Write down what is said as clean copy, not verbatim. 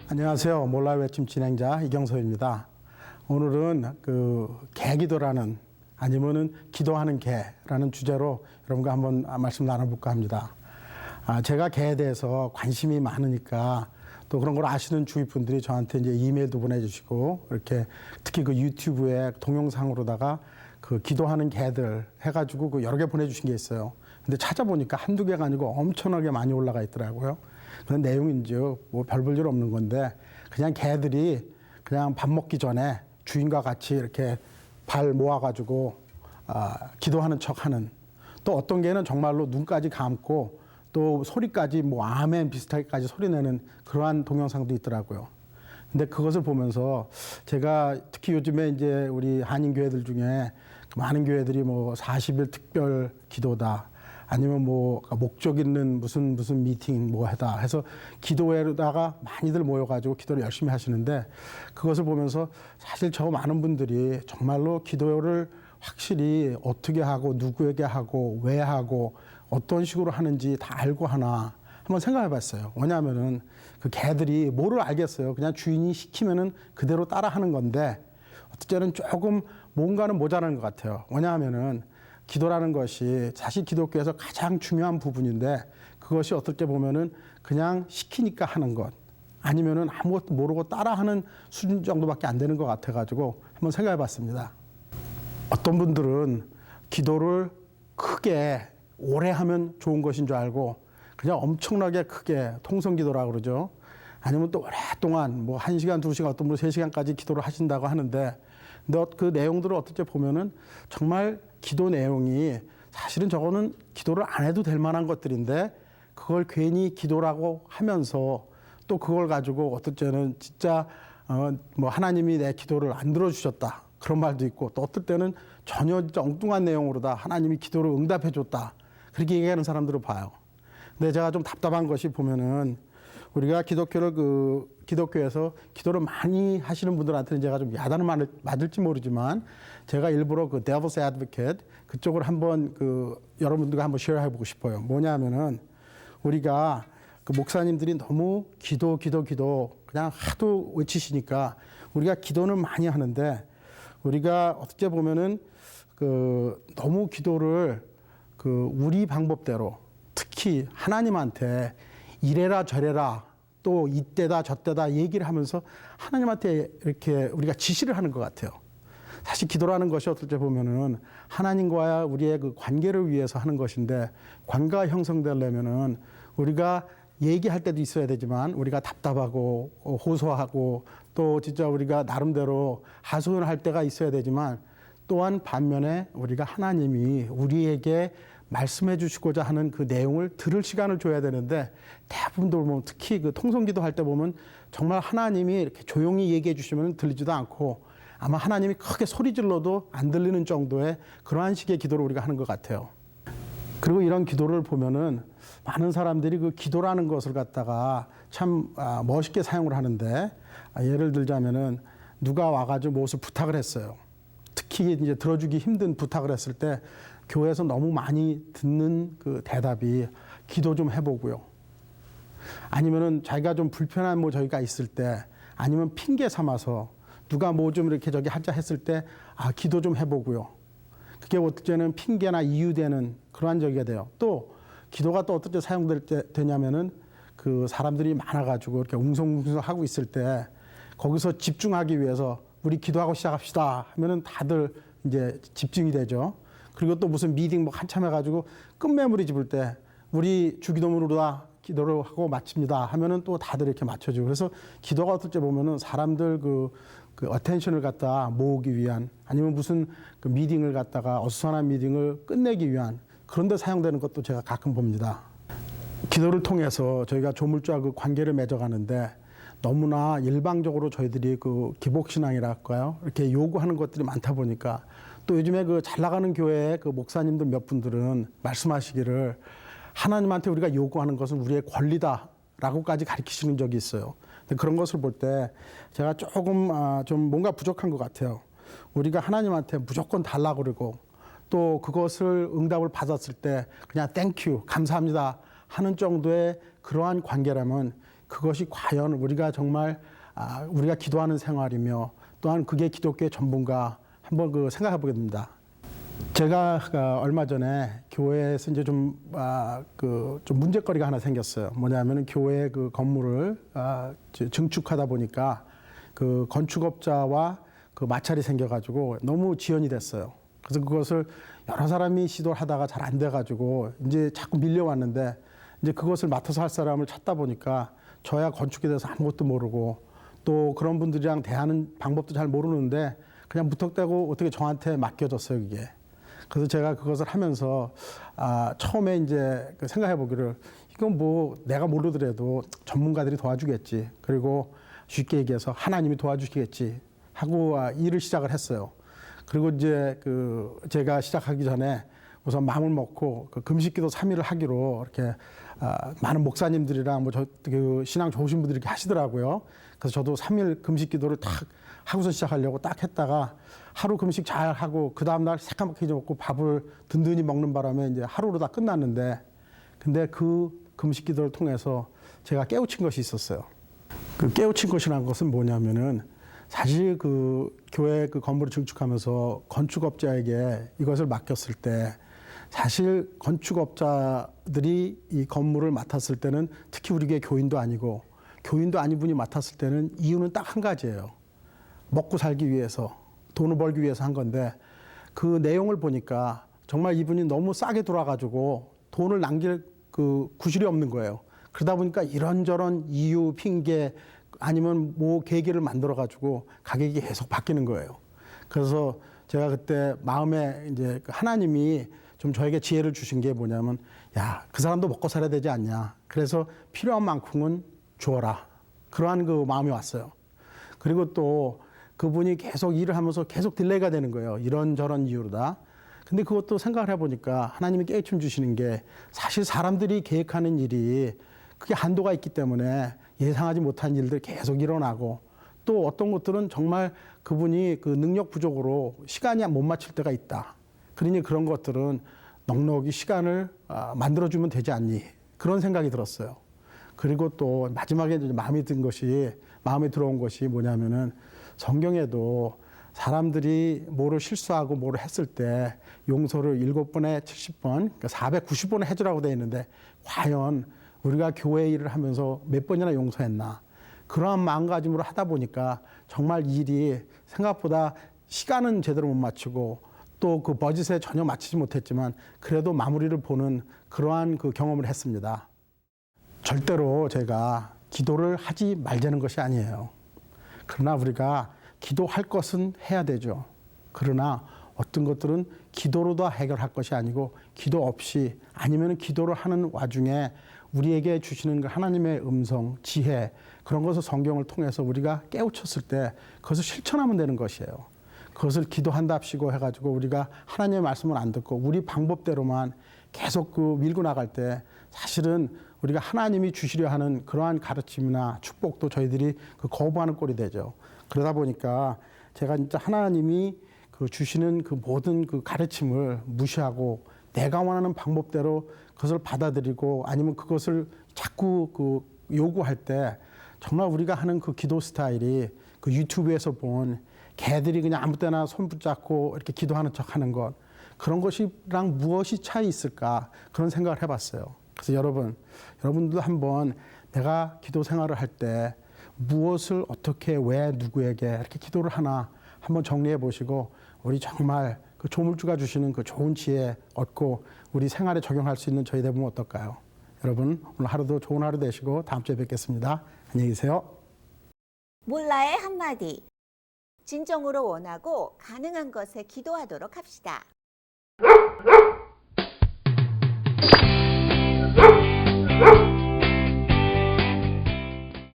안녕하세요. 몰라요 외침 진행자 이경서입니다. 오늘은 개기도라는 아니면은 기도하는 개라는 주제로 여러분과 한번 말씀 나눠볼까 합니다. 제가 개에 대해서 관심이 많으니까 또 그런 걸 아시는 주위 분들이 저한테 이제 이메일도 보내주시고 이렇게 특히 그 유튜브에 동영상으로다가 그 기도하는 개들 해가지고 그 여러 개 보내주신 게 있어요. 근데 찾아보니까 한두 개가 아니고 엄청나게 많이 올라가 있더라고요. 그런 내용인지 뭐 별 볼 일 없는 건데 그냥 개들이 그냥 밥 먹기 전에 주인과 같이 이렇게 발 모아가지고 기도하는 척하는, 또 어떤 개는 정말로 눈까지 감고 또 소리까지 뭐 아멘 비슷하게까지 소리내는 그러한 동영상도 있더라고요. 근데 그것을 보면서 제가 특히 요즘에 이제 우리 한인 교회들 중에 많은 교회들이 뭐 40일 특별 기도다, 아니면 뭐 목적 있는 무슨 미팅 뭐 하다 해서 기도회로다가 많이들 모여가지고 기도를 열심히 하시는데, 그것을 보면서 사실 저 많은 분들이 정말로 기도를 확실히 어떻게 하고 누구에게 하고 왜 하고 어떤 식으로 하는지 다 알고 하나 한번 생각해 봤어요. 왜냐하면은 그 개들이 뭐를 알겠어요. 그냥 주인이 시키면은 그대로 따라 하는 건데 어떨 때는 조금 뭔가는 모자라는 것 같아요. 왜냐하면은 기도라는 것이 사실 기독교에서 가장 중요한 부분인데, 그것이 어떨 때 보면은 그냥 시키니까 하는 것 아니면은 아무것도 모르고 따라하는 수준 정도밖에 안 되는 것 같아가지고 한번 생각해 봤습니다. 어떤 분들은 기도를 크게 오래 하면 좋은 것인 줄 알고 그냥 엄청나게 크게 통성기도라고 그러죠. 아니면 또 오랫동안 뭐 1시간, 2시간, 어떤 분은 3시간까지 기도를 하신다고 하는데, 근데 그 내용들을 어떻게 보면은 정말 기도 내용이 사실은 저거는 기도를 안 해도 될 만한 것들인데 그걸 괜히 기도라고 하면서 또 그걸 가지고 어떨 때는 진짜 뭐 하나님이 내 기도를 안 들어주셨다 그런 말도 있고, 또 어떨 때는 전혀 진짜 엉뚱한 내용으로다 하나님이 기도를 응답해 줬다 그렇게 얘기하는 사람들을 봐요. 근데 제가 좀 답답한 것이 보면은 우리가 기독교에서 기도를 많이 하시는 분들한테는 제가 좀 야단을 맞을지 모르지만 제가 일부러 그 Devil's Advocate 그쪽을 한번 여러분들과 한번 쉐어해보고 싶어요. 뭐냐면은 우리가 그 목사님들이 너무 기도 그냥 하도 외치시니까 우리가 기도는 많이 하는데, 우리가 어떻게 보면은 너무 기도를 우리 방법대로, 특히 하나님한테 이래라 저래라 또 이때다 저때다 얘기를 하면서 하나님한테 이렇게 우리가 지시를 하는 것 같아요. 사실 기도라는 것이 어떨 때 보면은 하나님과 우리의 그 관계를 위해서 하는 것인데, 관계가 형성되려면은 우리가 얘기할 때도 있어야 되지만 우리가 답답하고 호소하고 또 진짜 우리가 나름대로 하소연할 때가 있어야 되지만, 또한 반면에 우리가 하나님이 우리에게 말씀해 주시고자 하는 그 내용을 들을 시간을 줘야 되는데, 대부분 보면 특히 그 통성기도 할 때 보면 정말 하나님이 이렇게 조용히 얘기해 주시면 들리지도 않고 아마 하나님이 크게 소리 질러도 안 들리는 정도의 그러한 식의 기도를 우리가 하는 것 같아요. 그리고 이런 기도를 보면은 많은 사람들이 그 기도라는 것을 갖다가 참 멋있게 사용을 하는데, 예를 들자면은 누가 와가지고 무엇을 부탁을 했어요. 특히 이제 들어주기 힘든 부탁을 했을 때 교회에서 너무 많이 듣는 그 대답이 기도 좀 해보고요. 아니면은 자기가 좀 불편한 뭐 저기가 있을 때, 아니면 핑계 삼아서 누가 뭐 좀 이렇게 저기 하자 했을 때 기도 좀 해보고요. 그게 어떨 때는 핑계나 이유되는 그러한 저기가 돼요. 또 기도가 또 어떻게 사용될 때 되냐면은 그 사람들이 많아가지고 이렇게 웅성웅성 하고 있을 때 거기서 집중하기 위해서 우리 기도하고 시작합시다 하면은 다들 이제 집중이 되죠. 그리고 또 무슨 미팅 뭐 한참 해가지고 끝매무리 집을 때 우리 주기도문으로다 기도를 하고 마칩니다 하면은 또 다들 이렇게 맞춰주고, 그래서 기도가 어떨 때 보면은 사람들 그 어텐션을 갖다 모으기 위한, 아니면 무슨 그 미팅을 갖다가 어수선한 미팅을 끝내기 위한 그런 데 사용되는 것도 제가 가끔 봅니다. 기도를 통해서 저희가 조물주와 그 관계를 맺어가는데 너무나 일방적으로 저희들이 그 기복신앙이랄까요? 이렇게 요구하는 것들이 많다 보니까, 또 요즘에 그 잘 나가는 교회의 그 목사님들 몇 분들은 말씀하시기를 하나님한테 우리가 요구하는 것은 우리의 권리다라고까지 가르치시는 적이 있어요. 근데 그런 것을 볼 때 제가 조금 좀 뭔가 부족한 것 같아요. 우리가 하나님한테 무조건 달라고 그러고 또 그것을 응답을 받았을 때 그냥 땡큐 감사합니다 하는 정도의 그러한 관계라면 그것이 과연 우리가 정말 우리가 기도하는 생활이며 또한 그게 기독교의 전부인가 한번 생각해 보게 됩니다. 제가 얼마 전에 교회에서 이제 좀 문제거리가 하나 생겼어요. 뭐냐면은 교회 그 건물을 증축하다 보니까 그 건축업자와 그 마찰이 생겨가지고 너무 지연이 됐어요. 그래서 그것을 여러 사람이 시도를 하다가 잘 안 돼가지고 이제 자꾸 밀려왔는데 이제 그것을 맡아서 할 사람을 찾다 보니까 저야 건축에 대해서 아무것도 모르고 또 그런 분들이랑 대하는 방법도 잘 모르는데 그냥 무턱대고 어떻게 저한테 맡겨졌어요, 그게. 그래서 제가 그것을 하면서 처음에 이제 생각해 보기를 이건 뭐 내가 모르더라도 전문가들이 도와주겠지. 그리고 쉽게 얘기해서 하나님이 도와주시겠지 하고 일을 시작을 했어요. 그리고 이제 제가 시작하기 전에 우선 마음을 먹고 금식기도 3일을 하기로 이렇게 많은 목사님들이랑 신앙 좋으신 분들이 이렇게 하시더라고요. 그래서 저도 3일 금식기도를 딱 하고서 시작하려고 딱 했다가 하루 금식 잘 하고 그 다음날 새까맣게 먹고 밥을 든든히 먹는 바람에 이제 하루로 다 끝났는데 근데 그 금식기도를 통해서 제가 깨우친 것이 있었어요. 그 깨우친 것이라는 것은 뭐냐면은 사실 그 교회 그 건물을 증축하면서 건축업자에게 이것을 맡겼을 때 사실 건축업자들이 이 건물을 맡았을 때는 특히 우리 교회 교인도 아니고 교인도 아닌 분이 맡았을 때는 이유는 딱 한 가지예요. 먹고 살기 위해서 돈을 벌기 위해서 한 건데 그 내용을 보니까 정말 이분이 너무 싸게 돌아가지고 돈을 남길 그 구실이 없는 거예요. 그러다 보니까 이런저런 이유, 핑계 아니면 뭐 계기를 만들어 가지고 가격이 계속 바뀌는 거예요. 그래서 제가 그때 마음에 이제 하나님이 좀 저에게 지혜를 주신 게 뭐냐면 야, 그 사람도 먹고 살아야 되지 않냐. 그래서 필요한 만큼은 주어라. 그러한 그 마음이 왔어요. 그리고 또 그분이 계속 일을 하면서 계속 딜레이가 되는 거예요. 이런저런 이유로다. 근데 그것도 생각을 해보니까 하나님이 깨우침 주시는 게 사실 사람들이 계획하는 일이 그게 한도가 있기 때문에 예상하지 못한 일들이 계속 일어나고 또 어떤 것들은 정말 그분이 그 능력 부족으로 시간이 못 맞출 때가 있다. 그러니 그런 것들은 넉넉히 시간을 만들어주면 되지 않니. 그런 생각이 들었어요. 그리고 또 마지막에 이제 마음에 들어온 것이 뭐냐면은 성경에도 사람들이 뭐를 실수하고 뭐를 했을 때 용서를 7번에 70번, 그러니까 490번을 해주라고 되어 있는데 과연 우리가 교회 일을 하면서 몇 번이나 용서했나. 그러한 마음가짐으로 하다 보니까 정말 일이 생각보다 시간은 제대로 못 맞추고 또 그 버짓에 전혀 맞추지 못했지만 그래도 마무리를 보는 그러한 그 경험을 했습니다. 절대로 제가 기도를 하지 말자는 것이 아니에요. 그러나 우리가 기도할 것은 해야 되죠. 그러나 어떤 것들은 기도로도 해결할 것이 아니고 기도 없이 아니면 기도를 하는 와중에 우리에게 주시는 그 하나님의 음성, 지혜 그런 것을 성경을 통해서 우리가 깨우쳤을 때 그것을 실천하면 되는 것이에요. 그것을 기도한답시고 해가지고 우리가 하나님의 말씀을 안 듣고 우리 방법대로만 계속 밀고 나갈 때 사실은 우리가 하나님이 주시려 하는 그러한 가르침이나 축복도 저희들이 거부하는 꼴이 되죠. 그러다 보니까 제가 진짜 하나님이 주시는 그 모든 그 가르침을 무시하고 내가 원하는 방법대로 그것을 받아들이고 아니면 그것을 자꾸 요구할 때 정말 우리가 하는 그 기도 스타일이 그 유튜브에서 본 개들이 그냥 아무 때나 손 붙잡고 이렇게 기도하는 척 하는 것 그런 것이랑 무엇이 차이 있을까 그런 생각을 해봤어요. 그래서 여러분들도 한번 내가 기도 생활을 할 때 무엇을 어떻게 왜 누구에게 이렇게 기도를 하나 한번 정리해 보시고 우리 정말 그 조물주가 주시는 그 좋은 지혜 얻고 우리 생활에 적용할 수 있는 저희 대부분 어떨까요? 여러분 오늘 하루도 좋은 하루 되시고 다음 주에 뵙겠습니다. 안녕히 계세요. 몰라의 한마디. 진정으로 원하고 가능한 것에 기도하도록 합시다.